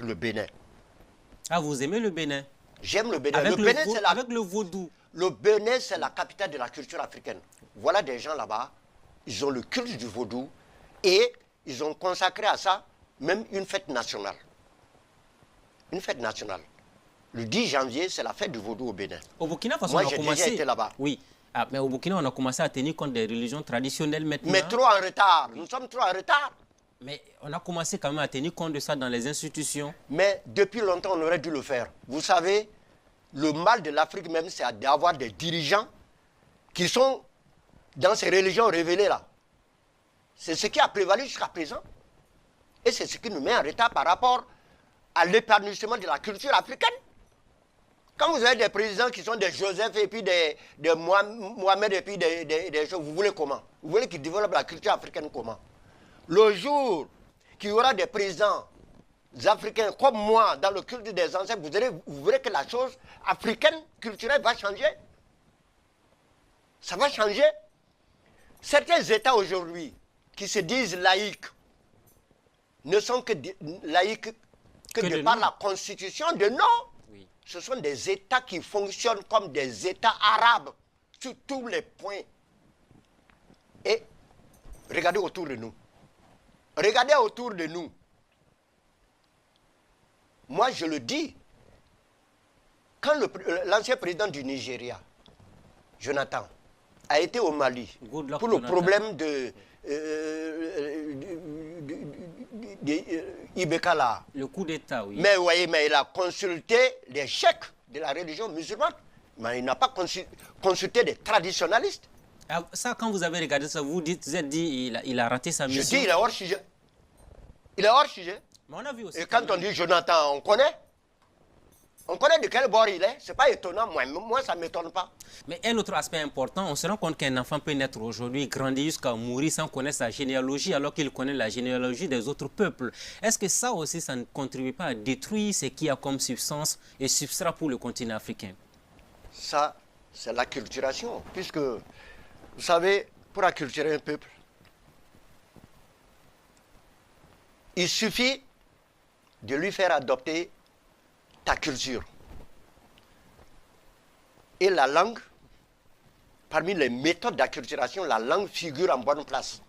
le Bénin. Ah, vous aimez le Bénin? J'aime le Bénin. Avec Le Bénin, c'est avec le vaudou. Le Bénin, c'est la capitale de la culture africaine. Voilà des gens là-bas, ils ont le culte du vaudou et ils ont consacré à ça même une fête nationale. Une fête nationale. Le 10 janvier, c'est la fête du vaudou au Bénin. Au Burkina Faso, Moi, on a j'ai commencé... déjà été là-bas. Oui. Ah, mais au Burkina, on a commencé à tenir compte des religions traditionnelles maintenant. Mais trop en retard. Nous sommes trop en retard. Mais on a commencé quand même à tenir compte de ça dans les institutions. Mais depuis longtemps, on aurait dû le faire. Vous savez, le mal de l'Afrique même, c'est d'avoir des dirigeants qui sont dans ces religions révélées là. C'est ce qui a prévalu jusqu'à présent. Et c'est ce qui nous met en retard par rapport à l'épanouissement de la culture africaine. Quand vous avez des présidents qui sont des Joseph et puis des Mohamed et puis des choses, vous voulez comment? Vous voulez qu'ils développent la culture africaine comment? Le jour qu'il y aura des présidents africains comme moi dans le culte des ancêtres, vous verrez que la chose africaine, culturelle va changer. Ça va changer. Certains États aujourd'hui qui se disent laïcs ne sont que laïcs que de par la constitution de non. Oui. Ce sont des États qui fonctionnent comme des États arabes sur tous les points. Et regardez autour de nous. Regardez autour de nous. Moi, je le dis. Quand l'ancien président du Nigeria, Jonathan, a été au Mali pour le problème de Ibeka là. Le coup d'État, oui. Mais voyez, mais il a consulté les cheikhs de la religion musulmane. Mais il n'a pas consulté des traditionalistes. Ah, ça, quand vous avez regardé ça, vous êtes dit il a raté sa mission. Je dis, il est hors sujet. Il est hors sujet. Mais on a vu aussi. Et quand on dit Jonathan, on connaît. On connaît de quel bord il est. Ce n'est pas étonnant. Moi, ça ne m'étonne pas. Mais un autre aspect important, on se rend compte qu'un enfant peut naître aujourd'hui, grandir jusqu'à mourir sans connaître sa généalogie, alors qu'il connaît la généalogie des autres peuples. Est-ce que ça aussi, ça ne contribue pas à détruire ce qu'il y a comme substance et substrat pour le continent africain? Ça, c'est l'acculturation. Puisque, vous savez, pour acculturer un peuple, il suffit de lui faire adopter ta culture. Et la langue, parmi les méthodes d'acculturation, la langue figure en bonne place.